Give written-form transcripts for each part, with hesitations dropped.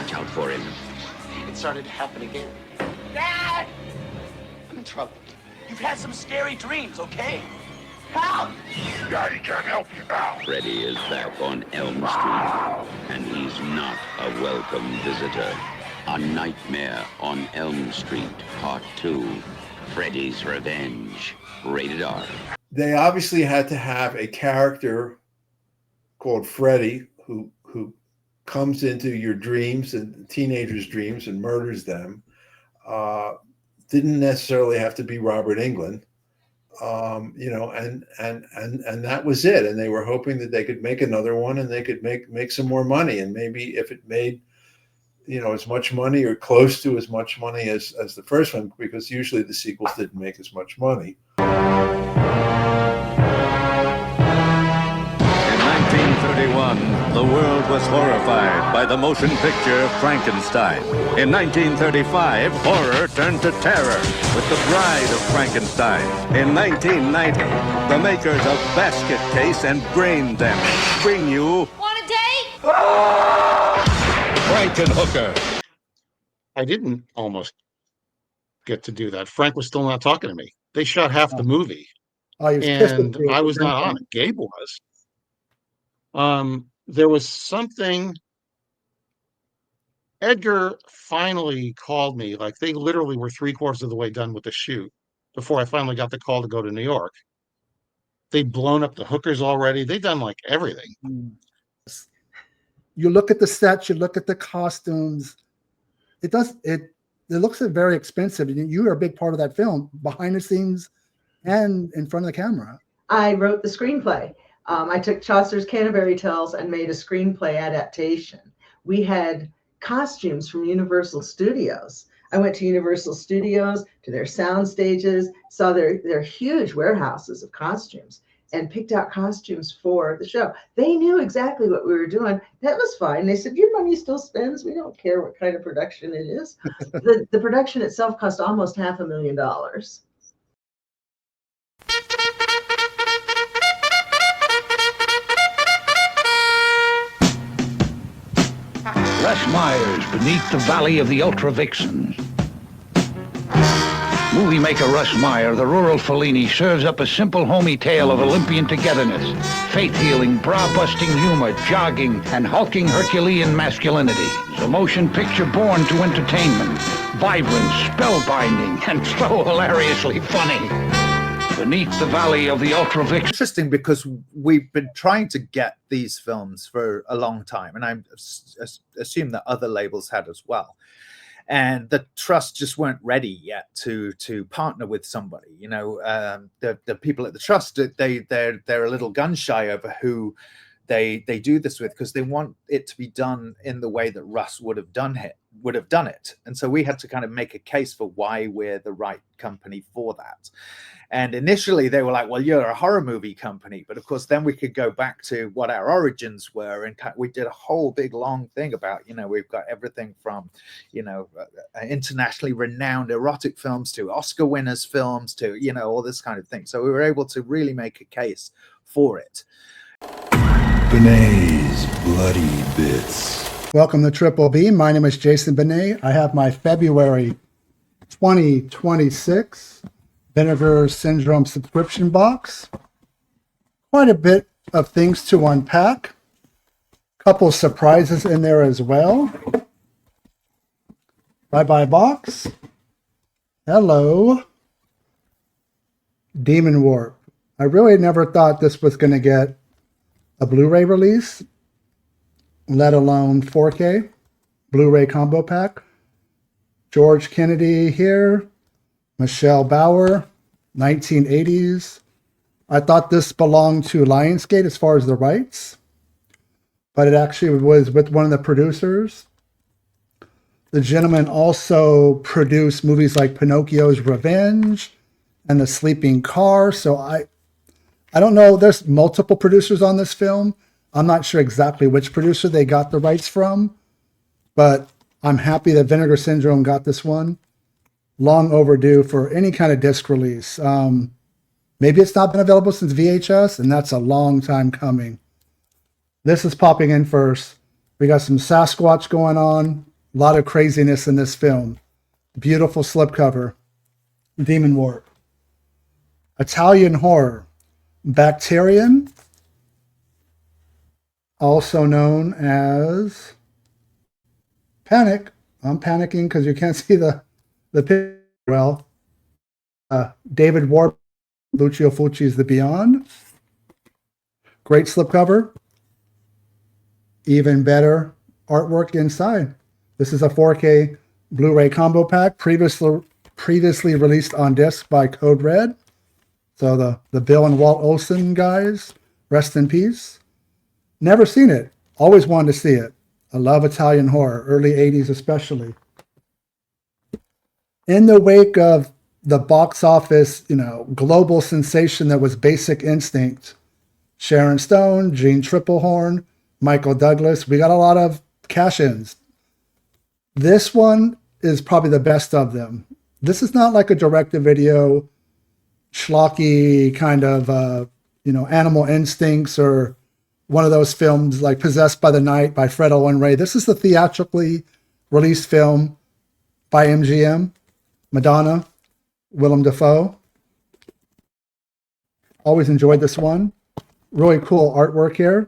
watch out for him. It started to happen again. Dad! I'm in trouble. You've had some scary dreams, okay? Help! Daddy can't help you now. Freddy is back on Elm Street, and he's not a welcome visitor. A Nightmare on Elm Street, Part 2, Freddy's Revenge, rated R. They obviously had to have a character called Freddy who comes into your dreams and teenagers' dreams and murders them. Didn't necessarily have to be Robert Englund. And that was it. And they were hoping that they could make another one and they could make some more money. And maybe if it made, as much money or close to as much money as the first one, because usually the sequels didn't make as much money. In 1931, the world was horrified by the motion picture Frankenstein. In 1935, horror turned to terror with The Bride of Frankenstein. In 1990, the makers of Basket Case and Brain Damage bring you... Want a date? Frankenhooker. I didn't almost get to do that. Frank was still not talking to me. They shot half the movie. Oh, he was and I was not on it. Gabe was. There was something. Edgar finally called me. Like, they literally were 3/4 of the way done with the shoot before I finally got the call to go to New York. They'd blown up the hookers already. They'd done like everything. You look at the sets, you look at the costumes. It looks very expensive. You are a big part of that film, behind the scenes and in front of the camera. I wrote the screenplay. I took Chaucer's Canterbury Tales and made a screenplay adaptation. We had costumes from Universal Studios. I went to Universal Studios, to their sound stages, saw their huge warehouses of costumes, and picked out costumes for the show. They knew exactly what we were doing. That was fine. They said, your money still spends. We don't care what kind of production it is. The production itself cost almost $500,000. Russ Myers, Beneath the Valley of the Ultra Vixens. Movie maker Russ Meyer, the rural Fellini, serves up a simple, homey tale of Olympian togetherness, faith-healing, bra-busting humor, jogging, and hulking Herculean masculinity. It's a motion picture born to entertainment, vibrant, spellbinding, and so hilariously funny. Beneath the Valley of the Ultra Vixen. Interesting, because we've been trying to get these films for a long time, and I assume that other labels had as well. And the trust just weren't ready yet to partner with somebody. The people at the trust, they're a little gun shy over who they do this with, because they want it to be done in the way that Russ would have done it. And so we had to kind of make a case for why we're the right company for that. And initially they were like, well, you're a horror movie company. But of course, then we could go back to what our origins were. And we did a whole big, long thing about, we've got everything from, internationally renowned erotic films to Oscar winners films to, all this kind of thing. So we were able to really make a case for it. Benet's Bloody Bits. Welcome to Triple B. My name is Jason Benet. I have my February 2026 Vinegar Syndrome subscription box. Quite a bit of things to unpack. Couple surprises in there as well. Bye-bye box. Hello. Demon Warp. I really never thought this was going to get a Blu-ray release, let alone 4K. Blu-ray combo pack. George Kennedy here. Michelle Bauer, 1980s. I thought this belonged to Lionsgate as far as the rights, but it actually was with one of the producers. The gentleman also produced movies like Pinocchio's Revenge and The Sleeping Car. So I don't know. There's multiple producers on this film. I'm not sure exactly which producer they got the rights from, but I'm happy that Vinegar Syndrome got this one. Long overdue for any kind of disc release. Maybe it's not been available since VHS, and that's a long time coming. This is popping in first. We got some Sasquatch going on. A lot of craziness in this film. Beautiful slipcover. Demon Warp. Italian horror. Bacterian, also known as Panic. I'm panicking because you can't see the picture well. David Warp, Lucio Fulci's The Beyond. Great slipcover. Even better artwork inside. This is a 4K Blu-ray combo pack, previously released on disc by Code Red. So the Bill and Walt Olsen guys, rest in peace. Never seen it. Always wanted to see it. I love Italian horror, early 80s especially. In the wake of the box office, global sensation that was Basic Instinct, Sharon Stone, Gene Triplehorn, Michael Douglas, we got a lot of cash-ins. This one is probably the best of them. This is not like a direct-to-video schlocky kind of, Animal Instincts or one of those films like Possessed by the Night by Fred Owen Ray. This is the theatrically released film by MGM, Madonna, Willem Dafoe. Always enjoyed this one. Really cool artwork here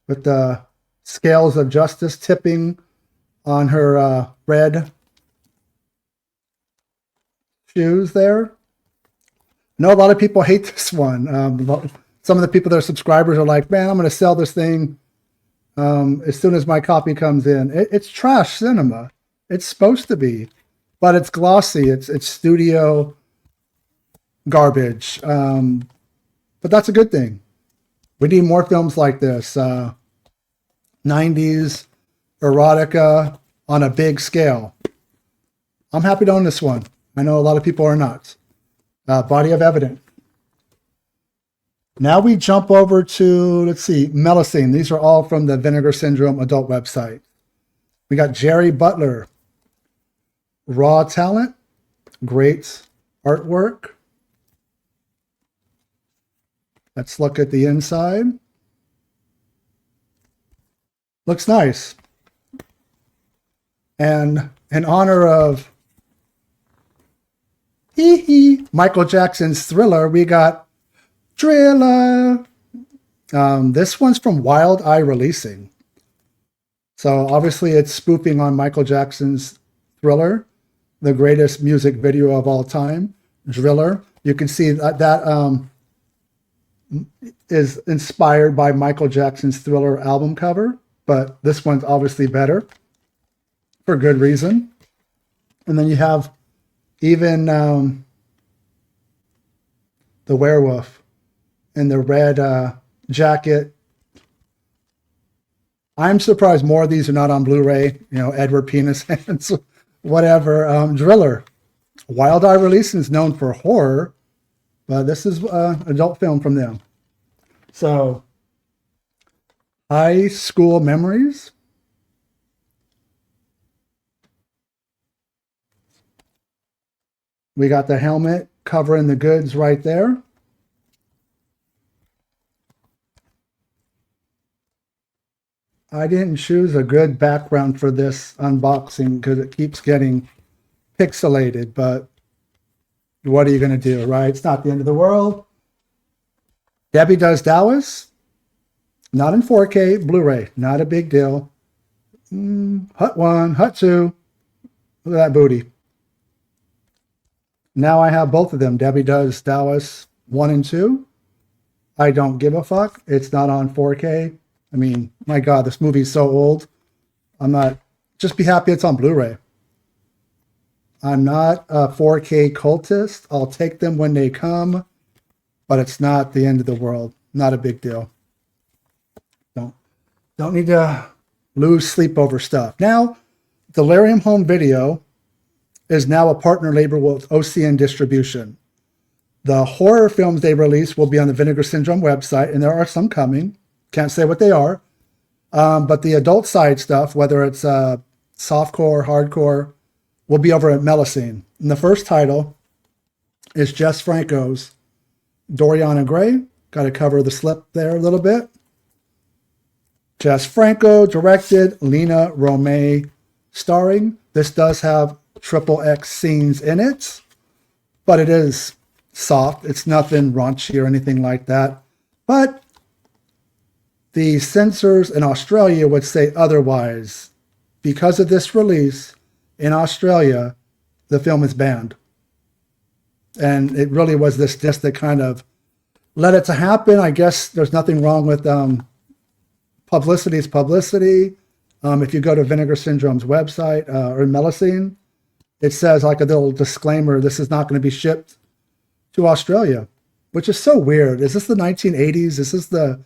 with the scales of justice tipping on her red shoes there. I know a lot of people hate this one. Some of the people that are subscribers are like, man, I'm going to sell this thing as soon as my copy comes in. It's trash cinema. It's supposed to be, but it's glossy. It's studio garbage. But that's a good thing. We need more films like this. 90s erotica on a big scale. I'm happy to own this one. I know a lot of people are not. Body of Evidence. Now we jump over to, let's see, Melusine. These are all from the Vinegar Syndrome adult website. We got Jerry Butler. Raw talent. Great artwork. Let's look at the inside. Looks nice. And in honor of Michael Jackson's Thriller, we got Driller. This one's from Wild Eye Releasing. So obviously it's spoofing on Michael Jackson's Thriller, the greatest music video of all time, Driller. You can see that is inspired by Michael Jackson's Thriller album cover, but this one's obviously better for good reason. And then you have even the werewolf in the red jacket. I'm surprised more of these are not on Blu-ray. Edward Penis Hands, whatever. Driller. Wild Eye Releasing is known for horror, but this is adult film from them. So, High School Memories. We got the helmet covering the goods right there. I didn't choose a good background for this unboxing because it keeps getting pixelated, but what are you going to do, right? It's not the end of the world. Debbie Does Dallas. Not in 4K, Blu-ray. Not a big deal. Hut 1, Hut 2. Look at that booty. Now I have both of them. Debbie Does Dallas 1 and 2. I don't give a fuck. It's not on 4K. I mean, my God, this movie is so old. I'm not, just be happy it's on Blu-ray. I'm not a 4K cultist. I'll take them when they come, but it's not the end of the world. Not a big deal. Don't need to lose sleep over stuff. Now, Delarium Home Video is now a partner label with OCN Distribution. The horror films they release will be on the Vinegar Syndrome website, and there are some coming. Can't say what they are. But the adult side stuff, whether it's softcore, hardcore, will be over at Melusine. And the first title is Jess Franco's Doriana Gray. Got to cover the slip there a little bit. Jess Franco directed, Lena Romay starring. This does have triple X scenes in it, but it is soft. It's nothing raunchy or anything like that. But the censors in Australia would say otherwise. Because of this release in Australia, the film is banned. And it really was this disc that kind of led it to happen. I guess there's nothing wrong with publicity is publicity. If you go to Vinegar Syndrome's website or Melusine, it says like a little disclaimer, this is not going to be shipped to Australia, which is so weird. Is this the 1980s? Is this the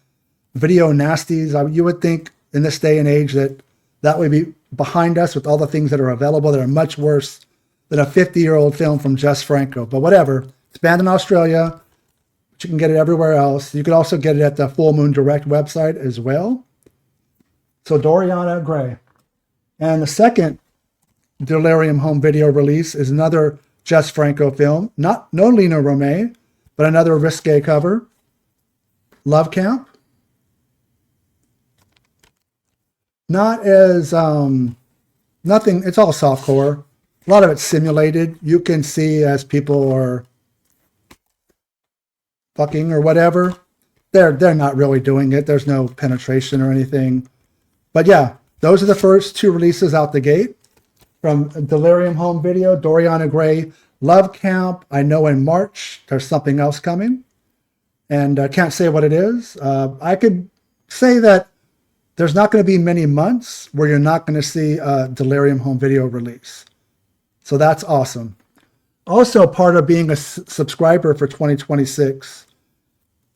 video nasties? You would think in this day and age that would be behind us with all the things that are available that are much worse than a 50-year-old film from Jess Franco. But whatever. It's banned in Australia, but you can get it everywhere else. You can also get it at the Full Moon Direct website as well. So Doriana Gray. And the second Delarium Home video release is another Jess Franco film. No Lena Romay, but another risque cover. Love Camp. Not as, nothing, it's all softcore. A lot of it's simulated. You can see as people are fucking or whatever. They're not really doing it. There's no penetration or anything. But yeah, those are the first two releases out the gate from Delarium Home Video, Doriana Gray, Love Camp. I know in March there's something else coming, and I can't say what it is. I could say that there's not going to be many months where you're not going to see a Delarium Home Video release. So that's awesome. Also, part of being a subscriber for 2026,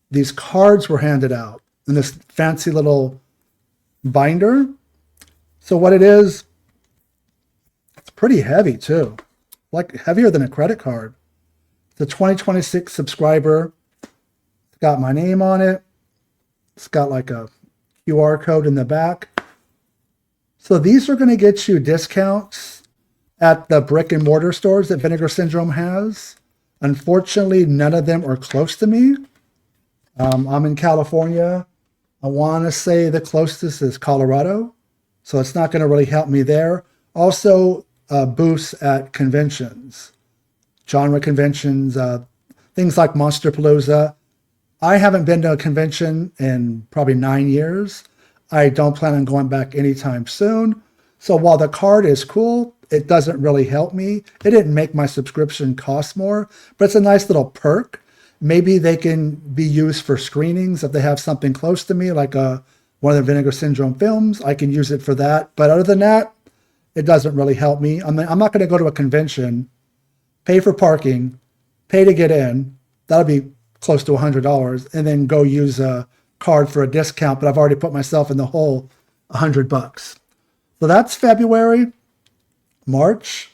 these cards were handed out in this fancy little binder. So what it is, it's pretty heavy too, like heavier than a credit card. The 2026 subscriber, it's got my name on it. It's got like a QR code in the back. So these are going to get you discounts at the brick and mortar stores that Vinegar Syndrome has. Unfortunately, none of them are close to me. I'm in California. I want to say the closest is Colorado, so it's not going to really help me there. Also, booths at conventions, genre conventions, things like Monsterpalooza. I haven't been to a convention in probably 9 years. I don't plan on going back anytime soon. So while the card is cool, it doesn't really help me. It didn't make my subscription cost more, but it's a nice little perk. Maybe they can be used for screenings if they have something close to me, like one of the Vinegar Syndrome films. I can use it for that. But other than that, it doesn't really help me. I'm not going to go to a convention, pay for parking, pay to get in. That'll be close to $100, and then go use a card for a discount. But I've already put myself in the hole $100. So that's February. March,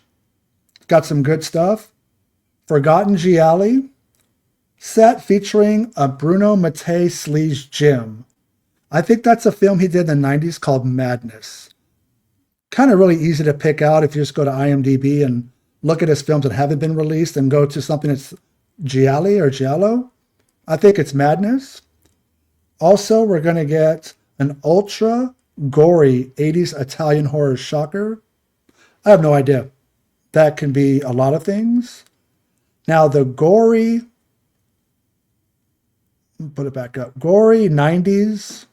got some good stuff. Forgotten Gialli, set featuring a Bruno Mattei Sleaze Jim. I think that's a film he did in the 90s called Madness. Kind of really easy to pick out if you just go to IMDb and look at his films that haven't been released and go to something that's Gialli or Giallo. I think it's Madness. Also, we're going to get an ultra gory 80s Italian horror shocker. I have no idea. That can be a lot of things. Now, the gory, put it back up, gory 90s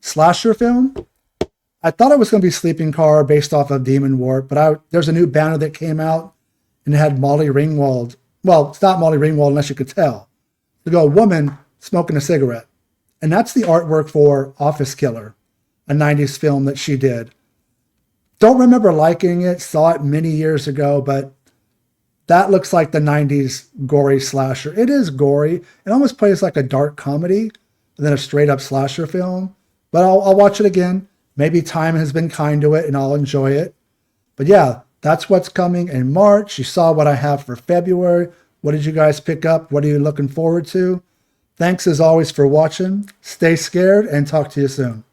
slasher film. I thought it was going to be Sleeping Car based off of Demon Warp, but there's a new banner that came out and it had Molly Ringwald. Well, it's not Molly Ringwald unless you could tell. To go, a woman smoking a cigarette. And that's the artwork for Office Killer, a 90s film that she did. Don't remember liking it, saw it many years ago, but that looks like the 90s gory slasher. It is gory. It almost plays like a dark comedy than a straight up slasher film. But I'll watch it again. Maybe time has been kind to it and I'll enjoy it. But yeah, that's what's coming in March. You saw what I have for February. What did you guys pick up? What are you looking forward to? Thanks as always for watching. Stay scared and talk to you soon.